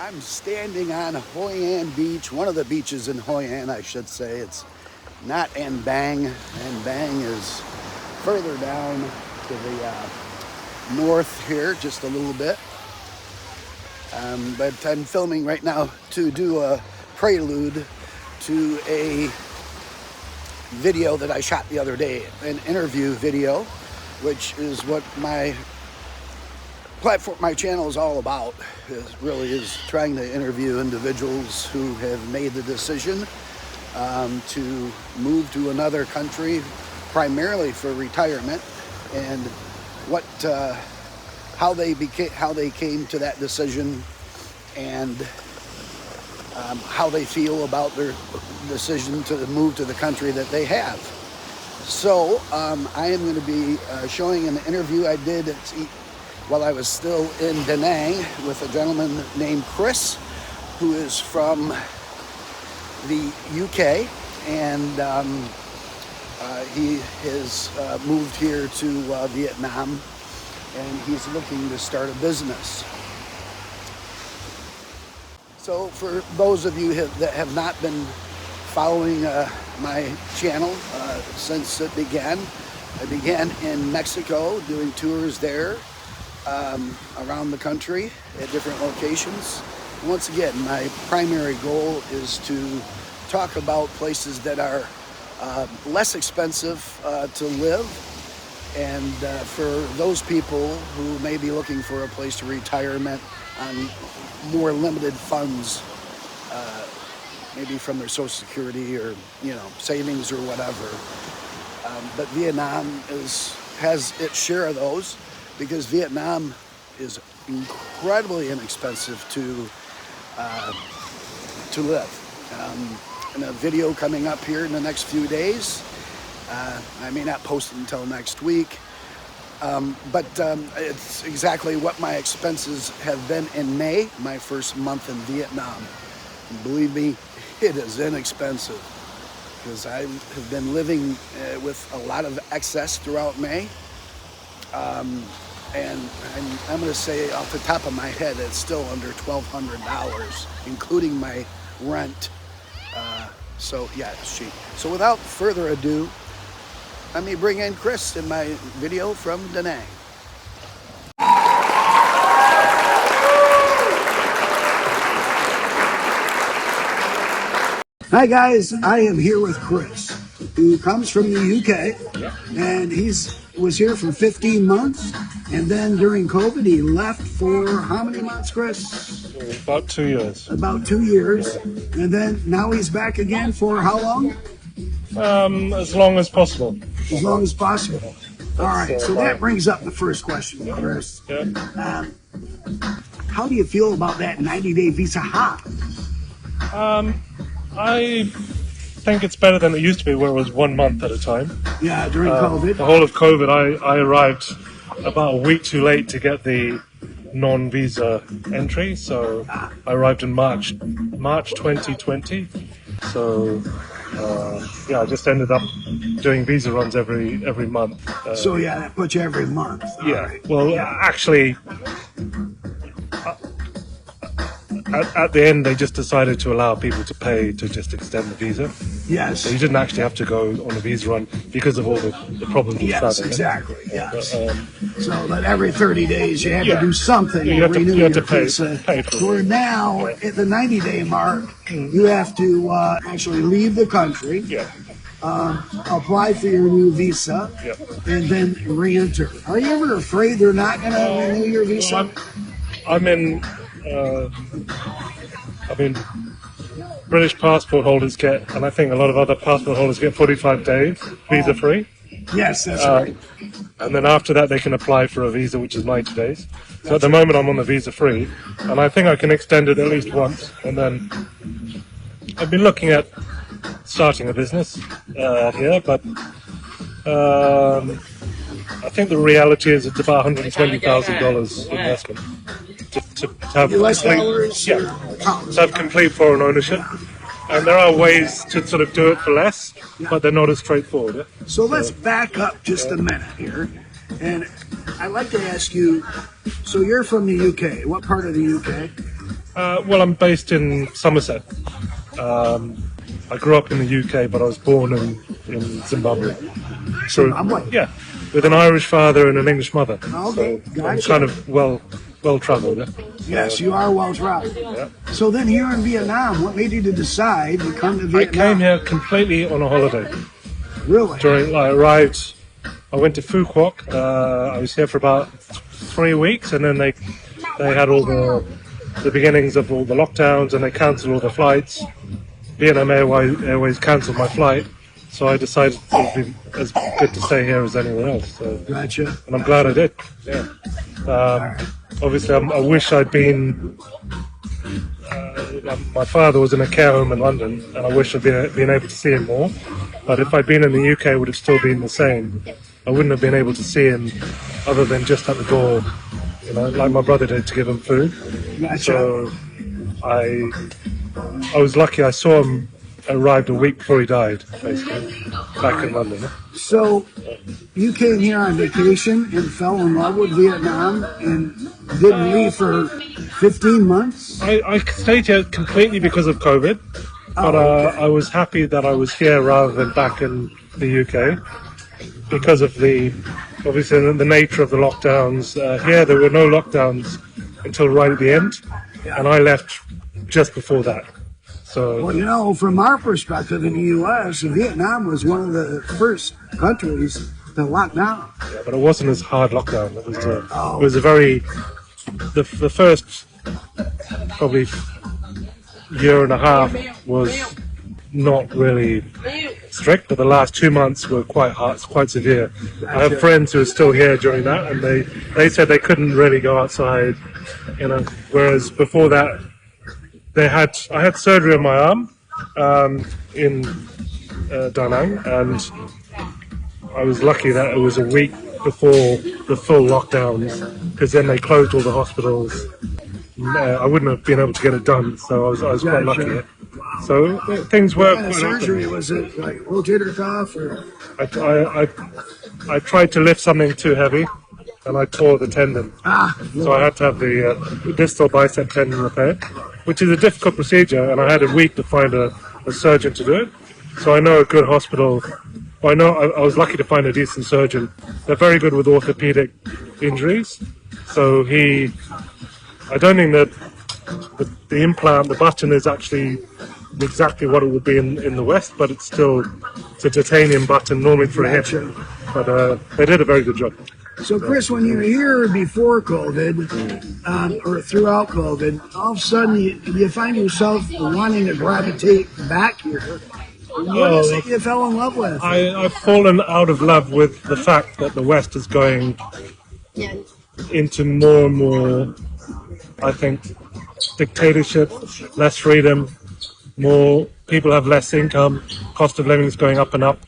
I'm standing on Hoi An Beach, one of the beaches in Hoi An, I should say. It's not Anbang. Anbang is further down to the north here, just a little bit. But I'm filming right now to do a prelude to a video that I shot the other day, an interview video, which is what my platform, my channel is all about. Is trying to interview individuals who have made the decision to move to another country, primarily for retirement, and how they came to that decision, and how they feel about their decision to move to the country that they have. So I am going to be showing an interview I did while I was still in Da Nang with a gentleman named Chris, who is from the UK, and he has moved here to Vietnam, and he's looking to start a business. So for those of you that have not been following my channel since it began, I began in Mexico doing tours there around the country at different locations. And once again, my primary goal is to talk about places that are less expensive to live, and for those people who may be looking for a place to retirement on more limited funds, maybe from their Social Security or savings or whatever. But Vietnam has its share of those, because Vietnam is incredibly inexpensive to live. In a video coming up here in the next few days, I may not post it until next week, but it's exactly what my expenses have been in May, my first month in Vietnam. And believe me, it is inexpensive, because I have been living with a lot of excess throughout May. And I'm going to say off the top of my head, it's still under $1,200, including my rent. So yeah, it's cheap. So without further ado, let me bring in Chris in my video from Da Nang. Hi guys, I am here with Chris, who comes from the UK, and was here for 15 months, and then during COVID he left for how many months, Chris? About 2 years. About 2 years, and then now he's back again for how long? As long as possible. As long as possible. All right, so that brings up the first question, Chris. Yeah. How do you feel about that 90-day visa hop? I think it's better than it used to be, where it was 1 month at a time. Yeah, during COVID. The whole of COVID, I arrived about a week too late to get the non-visa entry, so I arrived in March 2020. So I just ended up doing visa runs every month. So yeah, that puts you every month. Right. Well, actually, at the end, they just decided to allow people to pay to just extend the visa. Yes. So you didn't actually have to go on a visa run because of all the problems with travel. Yes, exactly. Yes. So that every 30 days you had to do something you to renew your visa. Pay for it. Where now, at the 90-day mark, you have to actually leave the country, apply for your new visa, and then re-enter. Are you ever afraid they're not going to renew your visa? British passport holders get, and I think a lot of other passport holders get 45 days visa free. Yes, that's right. And then after that, they can apply for a visa, which is 90 days. So at the moment, I'm on the visa free, and I think I can extend it at least once. And then I've been looking at starting a business here, but I think the reality is it's about $120,000 investment to have complete foreign ownership. And there are ways to sort of do it for less, but they're not as straightforward. Yeah? So let's back up just a minute here. And I'd like to ask you, so you're from the UK. What part of the UK? Well, I'm based in Somerset. I grew up in the UK, but I was born in Zimbabwe. So, Zimbabwe? yeah, with an Irish father and an English mother. Okay, So I'm gotcha. kind of well traveled. Yeah? Yes, you are well traveled. Yeah. So then here in Vietnam, what made you to decide to come to I Vietnam? came here completely on a holiday. Really? I arrived, I went to Phu Quoc. I was here for about 3 weeks, and then they had all the beginnings of all the lockdowns, and they cancelled all the flights. Vietnam Airways cancelled my flight, so I decided it would be as good to stay here as anywhere else. So, Gotcha. and I'm glad I did. Yeah. Obviously, I wish I'd been. My father was in a care home in London, and I wish I'd been able to see him more. But if I'd been in the UK, it would have still been the same. I wouldn't have been able to see him other than just at the door, like my brother did, to give him food. Gotcha. So I was lucky. I saw him arrived a week before he died, basically, back in London. So you came here on vacation and fell in love with Vietnam and didn't leave for 15 months? I stayed here completely because of COVID, but okay. I was happy that I was here rather than back in the UK because of obviously the nature of the lockdowns. Here there were no lockdowns until right at the end, and I left just before that. So, Well, from our perspective in the U.S., Vietnam was one of the first countries to lock down. yeah, but it wasn't as hard lockdown. It was a very the first probably year and a half was not really strict, but the last 2 months were quite hard, quite severe. I have friends who are still here during that, and they said they couldn't really go outside, whereas before that I had surgery on my arm in Da Nang, and I was lucky that it was a week before the full lockdowns, because then they closed all the hospitals. I wouldn't have been able to get it done, so I was quite lucky. So things were. What kind of surgery was it? Like rotator cuff or? I tried to lift something too heavy, and I tore the tendon. So I had to have the distal bicep tendon repaired, which is a difficult procedure, and I had a week to find a surgeon to do it. So I know a good hospital. I was lucky to find a decent surgeon. They're very good with orthopedic injuries. So I don't think that the implant, the button, is actually exactly what it would be in the West, but it's a titanium button, normally for a hip. But they did a very good job. So, Chris, when you were here before COVID, or throughout COVID, all of a sudden you find yourself wanting to gravitate back here. What is it you fell in love with? I've fallen out of love with the fact that the West is going into more and more, I think, dictatorship, less freedom, more people have less income, cost of living is going up and up,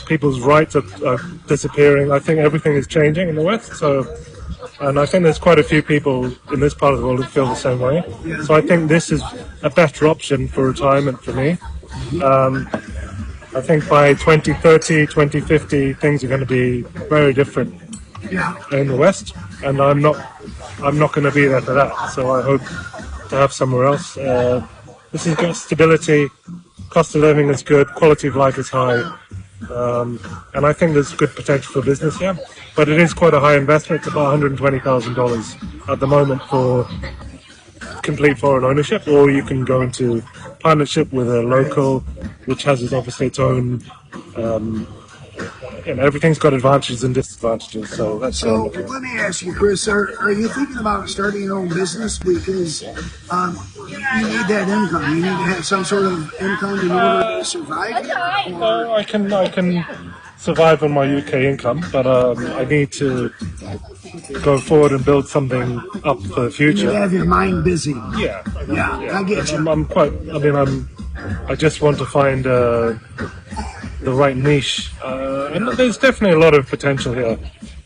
people's rights are disappearing. I think everything is changing in the West, and I think there's quite a few people in this part of the world who feel the same way. So I think this is a better option for retirement for me. I think by 2030, 2050, things are going to be very different in the West, and I'm not going to be there for that. So I hope to have somewhere else. This has got stability, cost of living is good, quality of life is high, and I think there's good potential for business here. But it is quite a high investment. It's about $120,000 at the moment for complete foreign ownership, or you can go into partnership with a local, which has obviously its own. Everything's got advantages and disadvantages. So that's. So let me ask you, Chris, are you thinking about starting your own business because you need that income? You need to have some sort of income in order to survive. No, I can survive on my UK income, but I need to go forward and build something up for the future. You have your mind busy. Yeah, I get you. I just want to find the right niche, and there's definitely a lot of potential here.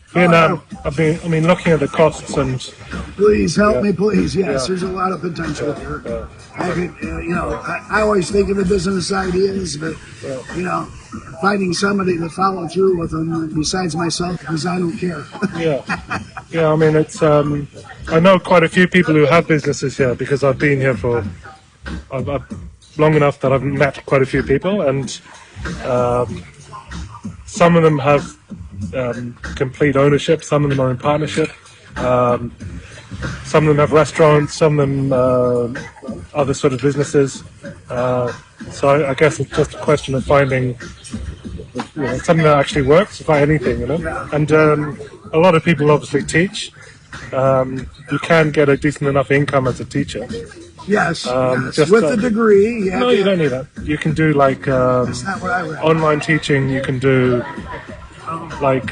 Vietnam, looking at the costs and. Please help me, please. Yes, there's a lot of potential here. I could, I always think of the business ideas, but finding somebody to follow through with them besides myself, because I don't care. Yeah. I mean, it's I know quite a few people who have businesses here because I've been here for long enough that I've met quite a few people, and some of them have complete ownership, some of them are in partnership, some of them have restaurants, some of them other sort of businesses. So I guess it's just a question of finding something that actually works, if anything, And a lot of people obviously teach. You can get a decent enough income as a teacher. Yes, Just, with a degree. No, you don't need that. You can do like That's not what I read. online teaching. You can do like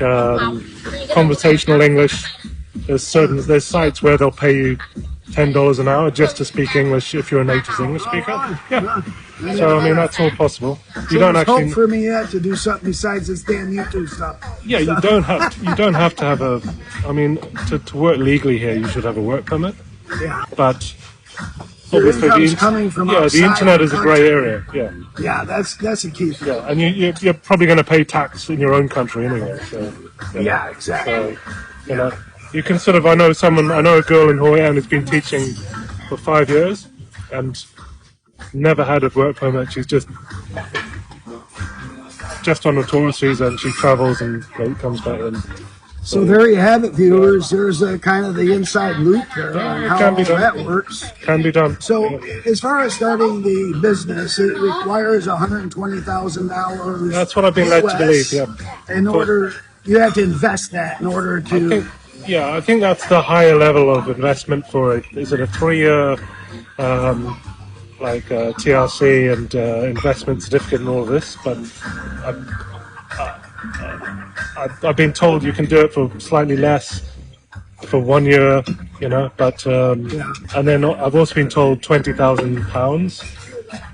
conversational English. There's sites where they'll pay you $10 an hour just to speak English if you're a native English speaker. Yeah. So I mean that's all possible. You don't there's actually. hope for me yet to do something besides this damn YouTube stuff. Yeah, you don't have to have a. I mean, to work legally here, you should have a work permit. Yeah. But Your obviously, income's coming from the outside internet the is a country. grey area. Yeah. Yeah, that's a key thing. Yeah, and you're probably going to pay tax in your own country anyway. So. Yeah, exactly. So, you can sort of. I know a girl in Hoi An who's been teaching for 5 years and never had a work permit. She's just on a tourist visa, and she travels and comes back in. So there you have it, viewers. There's a kind of the inside loop there on how all that works. Can be done. So as far as starting the business, it requires $120,000. That's what I've been led to believe. Yeah. In order, you have to invest that in order to. I think that's the higher level of investment for it. Is it a 3-year TRC and investment certificate and all of this? But I've been told you can do it for slightly less for 1 year, But and then I've also been told £20,000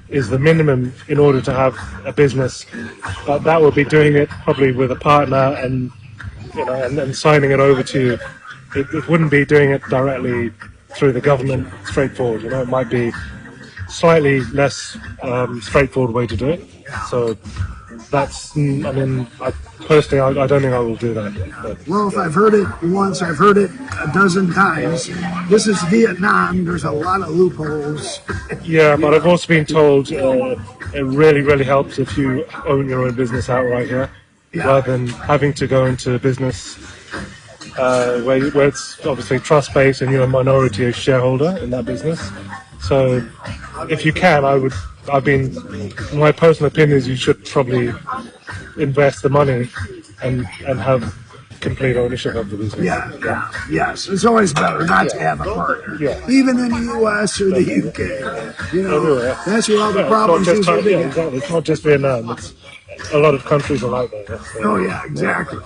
is the minimum in order to have a business. But that will be doing it probably with a partner and and signing it over to you. It wouldn't be doing it directly through the government straightforward. It might be slightly less straightforward way to do it. So that's, I personally, I don't think I will do that. But, well, if I've heard it once, I've heard it a dozen times. This is Vietnam. There's a lot of loopholes. Yeah, but I've also been told it really, really helps if you own your own business outright here, rather than having to go into a business where it's obviously trust-based and you're a minority shareholder in that business. So if you can, my personal opinion is you should probably invest the money and have complete ownership of the business. Yes. It's always better not to have a partner. Even in the U.S. or the U.K. That's where all the problems usually begin. Exactly. It's not just Vietnam. It's a lot of countries are like that. Oh yeah, exactly.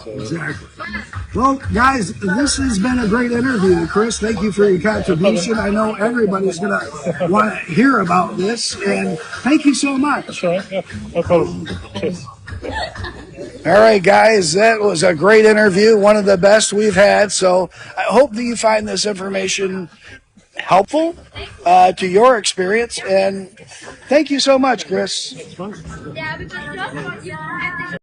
Well, guys, this has been a great interview, Chris. Thank you for your contribution. I know everybody's going to want to hear about this, and thank you so much. That's right. Yeah, no problem. Cheers. All right, guys, that was a great interview, one of the best we've had. So I hope that you find this information helpful to your experience, and thank you so much, Chris. Yeah, because just